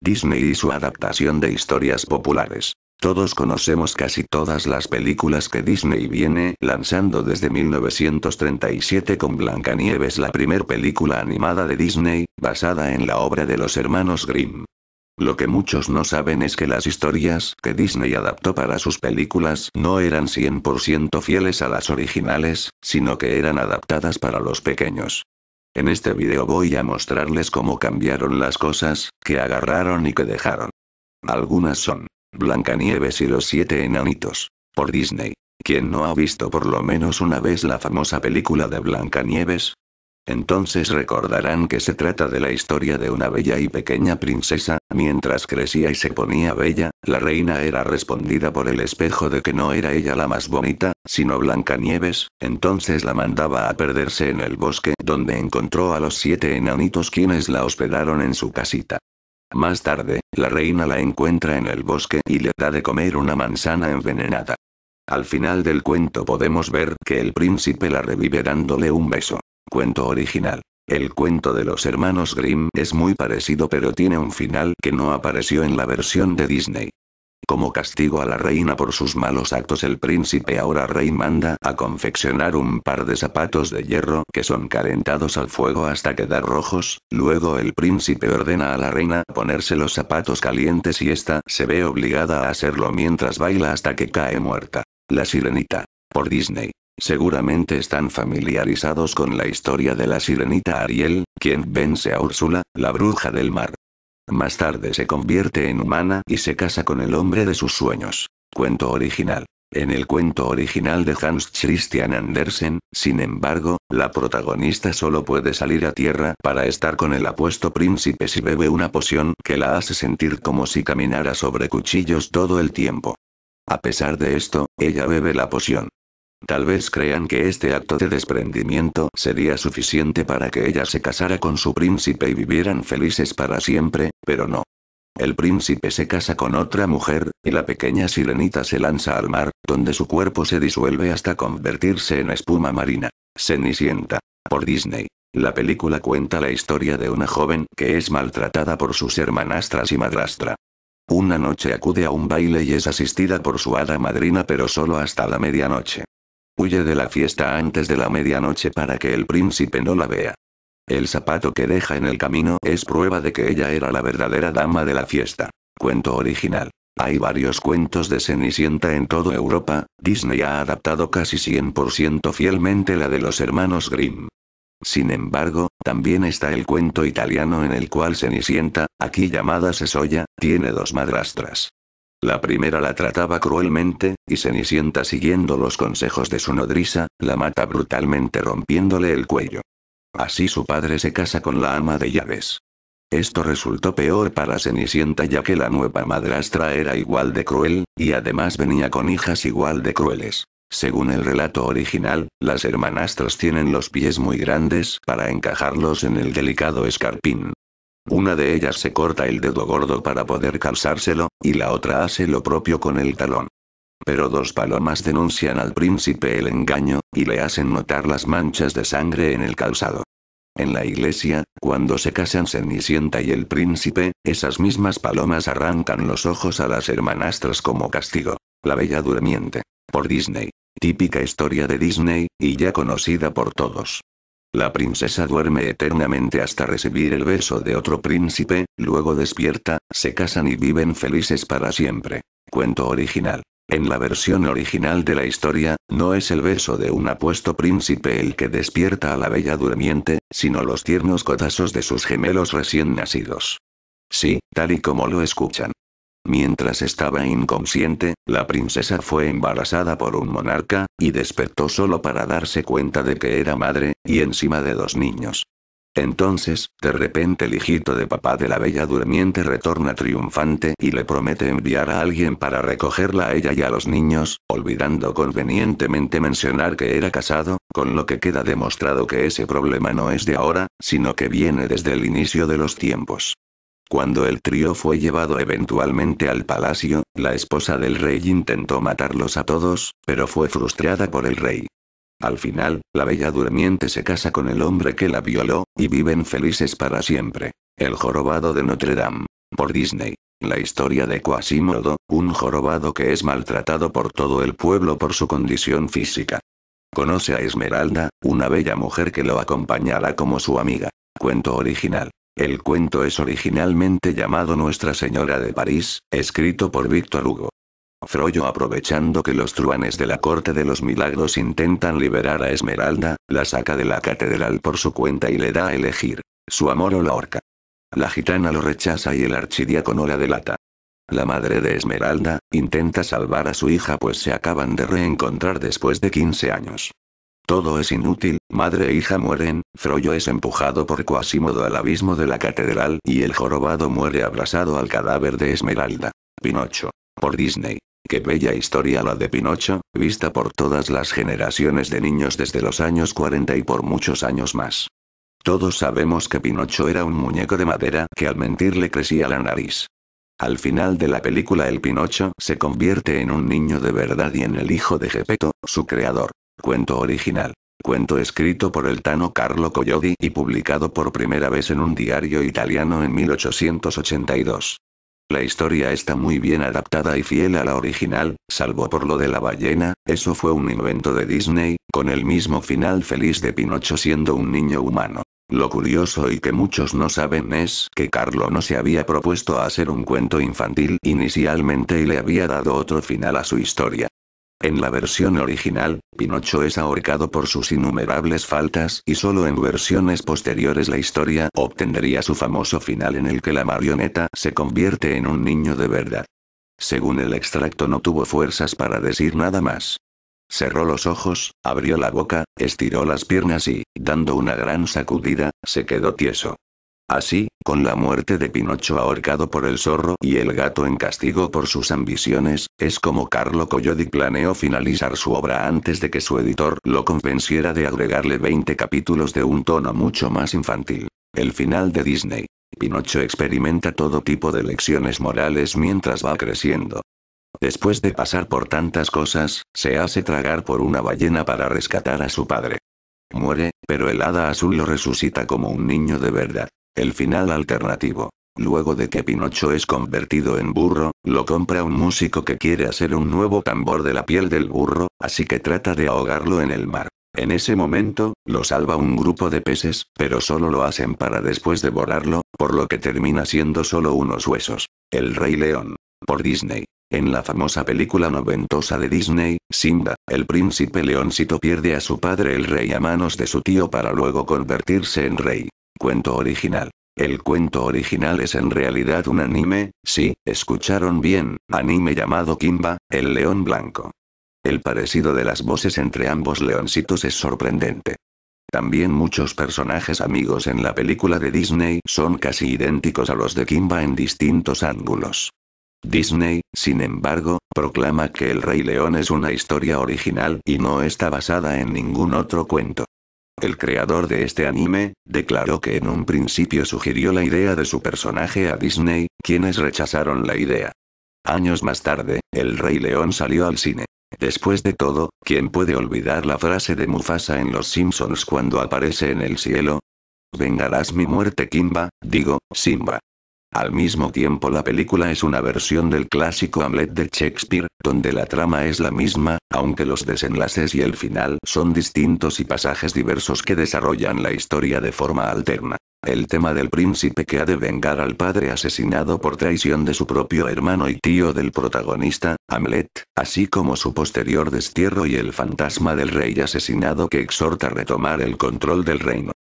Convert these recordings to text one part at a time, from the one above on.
Disney y su adaptación de historias populares. Todos conocemos casi todas las películas que Disney viene lanzando desde 1937 con Blancanieves, la primer película animada de Disney, basada en la obra de los hermanos Grimm. Lo que muchos no saben es que las historias que Disney adaptó para sus películas no eran 100% fieles a las originales, sino que eran adaptadas para los pequeños. En este video voy a mostrarles cómo cambiaron las cosas, que agarraron y que dejaron. Algunas son Blancanieves y los 7 enanitos, por Disney. ¿Quién no ha visto por lo menos una vez la famosa película de Blancanieves? Entonces recordarán que se trata de la historia de una bella y pequeña princesa. Mientras crecía y se ponía bella, la reina era respondida por el espejo de que no era ella la más bonita, sino Blancanieves. Entonces la mandaba a perderse en el bosque, donde encontró a los 7 enanitos quienes la hospedaron en su casita. Más tarde, la reina la encuentra en el bosque y le da de comer una manzana envenenada. Al final del cuento podemos ver que el príncipe la revive dándole un beso. Cuento original. El cuento de los hermanos Grimm es muy parecido, pero tiene un final que no apareció en la versión de Disney. Como castigo a la reina por sus malos actos, el príncipe ahora rey manda a confeccionar un par de zapatos de hierro que son calentados al fuego hasta quedar rojos. Luego el príncipe ordena a la reina ponerse los zapatos calientes y ésta se ve obligada a hacerlo mientras baila hasta que cae muerta. La Sirenita, por Disney. Seguramente están familiarizados con la historia de la sirenita Ariel, quien vence a Úrsula, la bruja del mar. Más tarde se convierte en humana y se casa con el hombre de sus sueños. Cuento original. En el cuento original de Hans Christian Andersen, sin embargo, la protagonista solo puede salir a tierra para estar con el apuesto príncipe si bebe una poción que la hace sentir como si caminara sobre cuchillos todo el tiempo. A pesar de esto, ella bebe la poción. Tal vez crean que este acto de desprendimiento sería suficiente para que ella se casara con su príncipe y vivieran felices para siempre, pero no. El príncipe se casa con otra mujer, y la pequeña sirenita se lanza al mar, donde su cuerpo se disuelve hasta convertirse en espuma marina. Cenicienta, por Disney. La película cuenta la historia de una joven que es maltratada por sus hermanastras y madrastra. Una noche acude a un baile y es asistida por su hada madrina, pero solo hasta la medianoche. Huye de la fiesta antes de la medianoche para que el príncipe no la vea. El zapato que deja en el camino es prueba de que ella era la verdadera dama de la fiesta. Cuento original. Hay varios cuentos de Cenicienta en toda Europa. Disney ha adaptado casi 100% fielmente la de los hermanos Grimm. Sin embargo, también está el cuento italiano en el cual Cenicienta, aquí llamada Cesolla, tiene 2 madrastras. La primera la trataba cruelmente, y Cenicienta, siguiendo los consejos de su nodriza, la mata brutalmente rompiéndole el cuello. Así su padre se casa con la ama de llaves. Esto resultó peor para Cenicienta, ya que la nueva madrastra era igual de cruel, y además venía con hijas igual de crueles. Según el relato original, las hermanastras tienen los pies muy grandes para encajarlos en el delicado escarpín. Una de ellas se corta el dedo gordo para poder calzárselo, y la otra hace lo propio con el talón. Pero 2 palomas denuncian al príncipe el engaño, y le hacen notar las manchas de sangre en el calzado. En la iglesia, cuando se casan Cenicienta y el príncipe, esas mismas palomas arrancan los ojos a las hermanastras como castigo. La Bella Durmiente, por Disney. Típica historia de Disney, y ya conocida por todos. La princesa duerme eternamente hasta recibir el beso de otro príncipe, luego despierta, se casan y viven felices para siempre. Cuento original. En la versión original de la historia, no es el beso de un apuesto príncipe el que despierta a la Bella Durmiente, sino los tiernos codazos de sus gemelos recién nacidos. Sí, tal y como lo escuchan. Mientras estaba inconsciente, la princesa fue embarazada por un monarca, y despertó solo para darse cuenta de que era madre, y encima de 2 niños. Entonces, de repente el hijito de papá de la Bella Durmiente retorna triunfante y le promete enviar a alguien para recogerla a ella y a los niños, olvidando convenientemente mencionar que era casado, con lo que queda demostrado que ese problema no es de ahora, sino que viene desde el inicio de los tiempos. Cuando el trío fue llevado eventualmente al palacio, la esposa del rey intentó matarlos a todos, pero fue frustrada por el rey. Al final, la Bella Durmiente se casa con el hombre que la violó, y viven felices para siempre. El jorobado de Notre Dame. por Disney. La historia de Quasimodo, un jorobado que es maltratado por todo el pueblo por su condición física. Conoce a Esmeralda, una bella mujer que lo acompañará como su amiga. Cuento original. El cuento es originalmente llamado Nuestra Señora de París, escrito por Víctor Hugo. Frollo, aprovechando que los truhanes de la Corte de los Milagros intentan liberar a Esmeralda, la saca de la catedral por su cuenta y le da a elegir: su amor o la horca. La gitana lo rechaza y el archidiácono la delata. La madre de Esmeralda intenta salvar a su hija pues se acaban de reencontrar después de 15 años. Todo es inútil, madre e hija mueren, Frollo es empujado por Quasimodo al abismo de la catedral y el jorobado muere abrazado al cadáver de Esmeralda. Pinocho. Por Disney. Qué bella historia la de Pinocho, vista por todas las generaciones de niños desde los años 40 y por muchos años más. Todos sabemos que Pinocho era un muñeco de madera que al mentir le crecía la nariz. Al final de la película el Pinocho se convierte en un niño de verdad y en el hijo de Geppetto, su creador. Cuento original. Cuento escrito por el Tano Carlo Collodi y publicado por primera vez en un diario italiano en 1882. La historia está muy bien adaptada y fiel a la original, salvo por lo de la ballena, eso fue un invento de Disney, con el mismo final feliz de Pinocho siendo un niño humano. Lo curioso y que muchos no saben es que Carlo no se había propuesto hacer un cuento infantil inicialmente y le había dado otro final a su historia. En la versión original, Pinocho es ahorcado por sus innumerables faltas y solo en versiones posteriores la historia obtendría su famoso final en el que la marioneta se convierte en un niño de verdad. Según el extracto no tuvo fuerzas para decir nada más. Cerró los ojos, abrió la boca, estiró las piernas y, dando una gran sacudida, se quedó tieso. Así, con la muerte de Pinocho ahorcado por el zorro y el gato en castigo por sus ambiciones, es como Carlo Collodi planeó finalizar su obra antes de que su editor lo convenciera de agregarle 20 capítulos de un tono mucho más infantil. El final de Disney. Pinocho experimenta todo tipo de lecciones morales mientras va creciendo. Después de pasar por tantas cosas, se hace tragar por una ballena para rescatar a su padre. Muere, pero el hada azul lo resucita como un niño de verdad. El final alternativo. Luego de que Pinocho es convertido en burro, lo compra un músico que quiere hacer un nuevo tambor de la piel del burro, así que trata de ahogarlo en el mar. En ese momento, lo salva un grupo de peces, pero solo lo hacen para después devorarlo, por lo que termina siendo solo unos huesos. El Rey León. Por Disney. En la famosa película noventosa de Disney, Simba, el príncipe leoncito pierde a su padre el rey a manos de su tío para luego convertirse en rey. Cuento original. El cuento original es en realidad un anime, sí, escucharon bien, anime llamado Kimba, el león blanco. El parecido de las voces entre ambos leoncitos es sorprendente. También muchos personajes amigos en la película de Disney son casi idénticos a los de Kimba en distintos ángulos. Disney, sin embargo, proclama que El Rey León es una historia original y no está basada en ningún otro cuento. El creador de este anime, declaró que en un principio sugirió la idea de su personaje a Disney, quienes rechazaron la idea. Años más tarde, El Rey León salió al cine. Después de todo, ¿quién puede olvidar la frase de Mufasa en Los Simpsons cuando aparece en el cielo? Vengarás mi muerte Kimba, digo, Simba. Al mismo tiempo la película es una versión del clásico Hamlet de Shakespeare, donde la trama es la misma, aunque los desenlaces y el final son distintos y pasajes diversos que desarrollan la historia de forma alterna. El tema del príncipe que ha de vengar al padre asesinado por traición de su propio hermano y tío del protagonista, Hamlet, así como su posterior destierro y el fantasma del rey asesinado que exhorta a retomar el control del reino.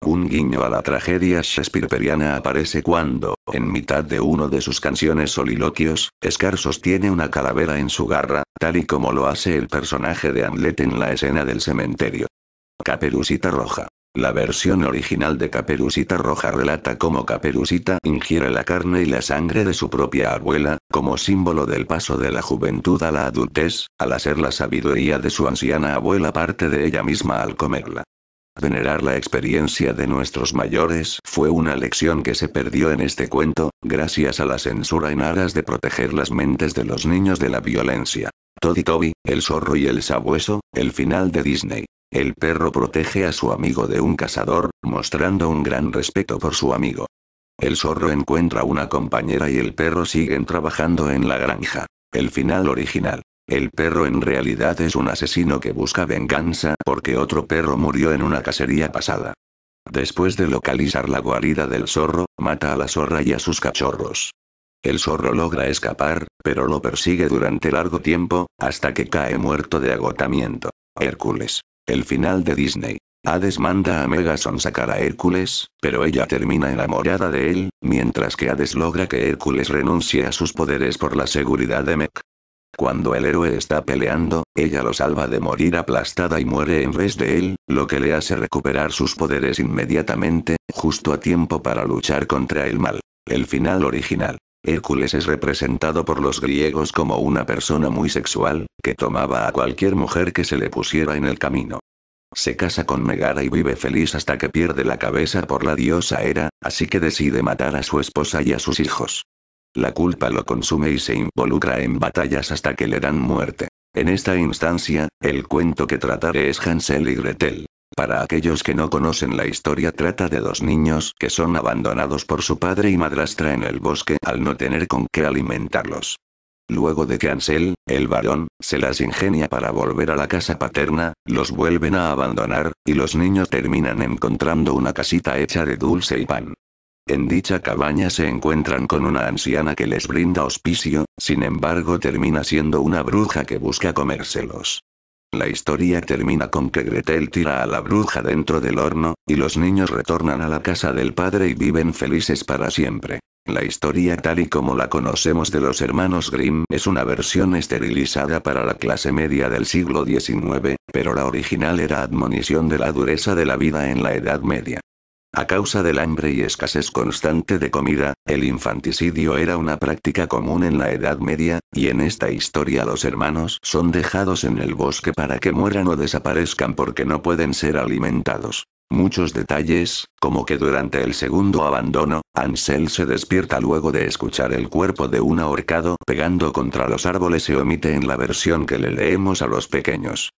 Un guiño a la tragedia shakespeariana aparece cuando, en mitad de uno de sus canciones soliloquios, Scar sostiene una calavera en su garra, tal y como lo hace el personaje de Hamlet en la escena del cementerio. Caperucita Roja. La versión original de Caperucita Roja relata cómo Caperucita ingiere la carne y la sangre de su propia abuela, como símbolo del paso de la juventud a la adultez, al hacer la sabiduría de su anciana abuela parte de ella misma al comerla. Venerar la experiencia de nuestros mayores fue una lección que se perdió en este cuento, gracias a la censura en aras de proteger las mentes de los niños de la violencia. Toddy Toby, el zorro y el sabueso, el final de Disney. El perro protege a su amigo de un cazador, mostrando un gran respeto por su amigo. El zorro encuentra una compañera y el perro siguen trabajando en la granja. El final original. El perro en realidad es un asesino que busca venganza porque otro perro murió en una cacería pasada. Después de localizar la guarida del zorro, mata a la zorra y a sus cachorros. El zorro logra escapar, pero lo persigue durante largo tiempo, hasta que cae muerto de agotamiento. Hércules. El final de Disney. Hades manda a Megason sacar a Hércules, pero ella termina enamorada de él, mientras que Hades logra que Hércules renuncie a sus poderes por la seguridad de Meg. Cuando el héroe está peleando, ella lo salva de morir aplastada y muere en vez de él, lo que le hace recuperar sus poderes inmediatamente, justo a tiempo para luchar contra el mal. El final original. Hércules es representado por los griegos como una persona muy sexual, que tomaba a cualquier mujer que se le pusiera en el camino. Se casa con Megara y vive feliz hasta que pierde la cabeza por la diosa Hera, así que decide matar a su esposa y a sus hijos. La culpa lo consume y se involucra en batallas hasta que le dan muerte. En esta instancia, el cuento que trataré es Hansel y Gretel. Para aquellos que no conocen la historia, trata de dos niños que son abandonados por su padre y madrastra en el bosque al no tener con qué alimentarlos. Luego de que Hansel, el varón, se las ingenia para volver a la casa paterna, los vuelven a abandonar, y los niños terminan encontrando una casita hecha de dulce y pan. En dicha cabaña se encuentran con una anciana que les brinda auspicio, sin embargo termina siendo una bruja que busca comérselos. La historia termina con que Gretel tira a la bruja dentro del horno, y los niños retornan a la casa del padre y viven felices para siempre. La historia tal y como la conocemos de los hermanos Grimm es una versión esterilizada para la clase media del siglo XIX, pero la original era admonición de la dureza de la vida en la Edad Media. A causa del hambre y escasez constante de comida, el infanticidio era una práctica común en la Edad Media, y en esta historia los hermanos son dejados en el bosque para que mueran o desaparezcan porque no pueden ser alimentados. Muchos detalles, como que durante el segundo abandono, Hansel se despierta luego de escuchar el cuerpo de un ahorcado pegando contra los árboles, se omite en la versión que le leemos a los pequeños.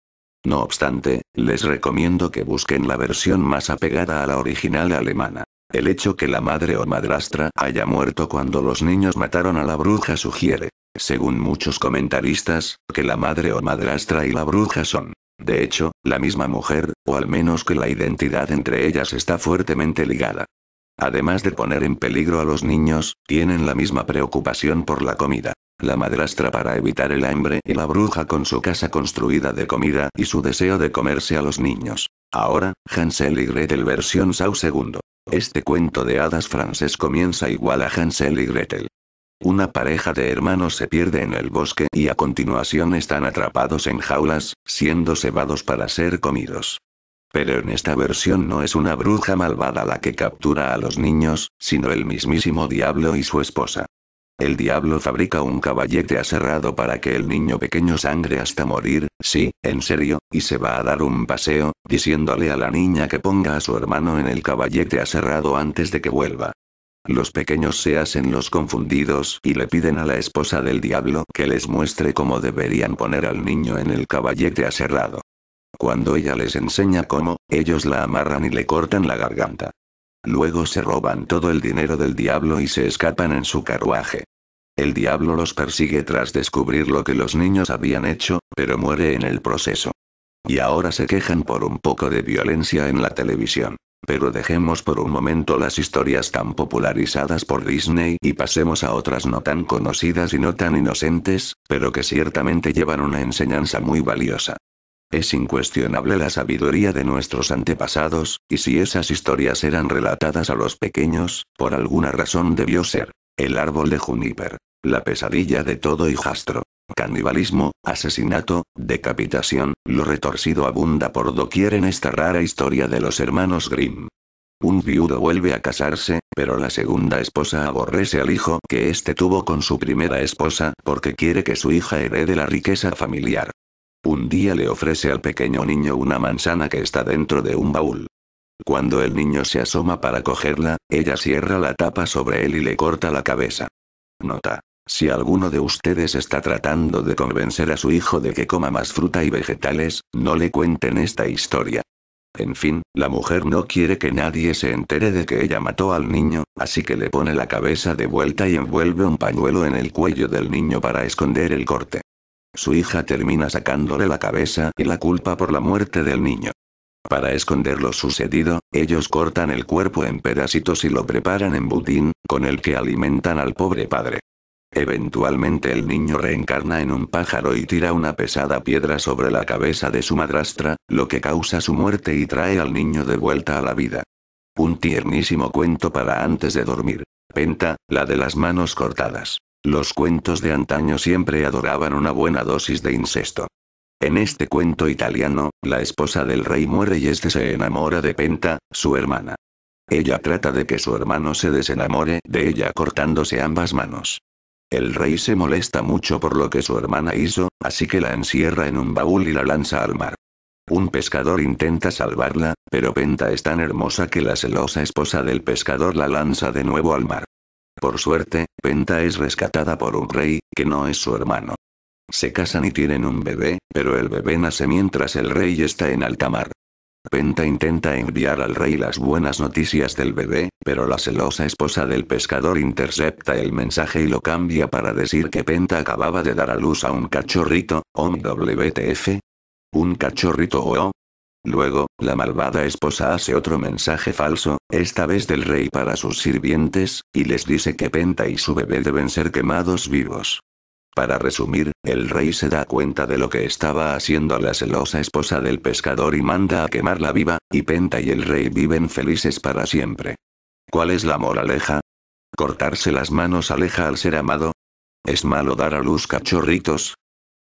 No obstante, les recomiendo que busquen la versión más apegada a la original alemana. El hecho que la madre o madrastra haya muerto cuando los niños mataron a la bruja sugiere, según muchos comentaristas, que la madre o madrastra y la bruja son, de hecho, la misma mujer, o al menos que la identidad entre ellas está fuertemente ligada. Además de poner en peligro a los niños, tienen la misma preocupación por la comida. La madrastra para evitar el hambre y la bruja con su casa construida de comida y su deseo de comerse a los niños. Ahora, Hansel y Gretel versión Shaw II. Este cuento de hadas francés comienza igual a Hansel y Gretel. Una pareja de hermanos se pierde en el bosque y a continuación están atrapados en jaulas, siendo cebados para ser comidos. Pero en esta versión no es una bruja malvada la que captura a los niños, sino el mismísimo diablo y su esposa. El diablo fabrica un caballete aserrado para que el niño pequeño sangre hasta morir, sí, en serio, y se va a dar un paseo, diciéndole a la niña que ponga a su hermano en el caballete aserrado antes de que vuelva. Los pequeños se hacen los confundidos y le piden a la esposa del diablo que les muestre cómo deberían poner al niño en el caballete aserrado. Cuando ella les enseña cómo, ellos la amarran y le cortan la garganta. Luego se roban todo el dinero del diablo y se escapan en su carruaje. El diablo los persigue tras descubrir lo que los niños habían hecho, pero muere en el proceso. Y ahora se quejan por un poco de violencia en la televisión. Pero dejemos por un momento las historias tan popularizadas por Disney y pasemos a otras no tan conocidas y no tan inocentes, pero que ciertamente llevan una enseñanza muy valiosa. Es incuestionable la sabiduría de nuestros antepasados, y si esas historias eran relatadas a los pequeños, por alguna razón debió ser. El árbol de Juniper. La pesadilla de todo hijastro. Canibalismo, asesinato, decapitación, lo retorcido abunda por doquier en esta rara historia de los hermanos Grimm. Un viudo vuelve a casarse, pero la segunda esposa aborrece al hijo que éste tuvo con su primera esposa porque quiere que su hija herede la riqueza familiar. Un día le ofrece al pequeño niño una manzana que está dentro de un baúl. Cuando el niño se asoma para cogerla, ella cierra la tapa sobre él y le corta la cabeza. Nota: si alguno de ustedes está tratando de convencer a su hijo de que coma más fruta y vegetales, no le cuenten esta historia. En fin, la mujer no quiere que nadie se entere de que ella mató al niño, así que le pone la cabeza de vuelta y envuelve un pañuelo en el cuello del niño para esconder el corte. Su hija termina sacándole la cabeza y la culpa por la muerte del niño. Para esconder lo sucedido, ellos cortan el cuerpo en pedacitos y lo preparan en budín, con el que alimentan al pobre padre. Eventualmente el niño reencarna en un pájaro y tira una pesada piedra sobre la cabeza de su madrastra, lo que causa su muerte y trae al niño de vuelta a la vida. Un tiernísimo cuento para antes de dormir. Penta, la de las manos cortadas. Los cuentos de antaño siempre adoraban una buena dosis de incesto. En este cuento italiano, la esposa del rey muere y este se enamora de Penta, su hermana. Ella trata de que su hermano se desenamore de ella cortándose ambas manos. El rey se molesta mucho por lo que su hermana hizo, así que la encierra en un baúl y la lanza al mar. Un pescador intenta salvarla, pero Penta es tan hermosa que la celosa esposa del pescador la lanza de nuevo al mar. Por suerte, Penta es rescatada por un rey, que no es su hermano. Se casan y tienen un bebé, pero el bebé nace mientras el rey está en alta mar. Penta intenta enviar al rey las buenas noticias del bebé, pero la celosa esposa del pescador intercepta el mensaje y lo cambia para decir que Penta acababa de dar a luz a un cachorrito, WTF. ¿Un cachorrito o? Luego, la malvada esposa hace otro mensaje falso, esta vez del rey para sus sirvientes, y les dice que Penta y su bebé deben ser quemados vivos. Para resumir, el rey se da cuenta de lo que estaba haciendo la celosa esposa del pescador y manda a quemarla viva, y Penta y el rey viven felices para siempre. ¿Cuál es la moraleja? ¿Cortarse las manos aleja al ser amado? ¿Es malo dar a luz cachorritos?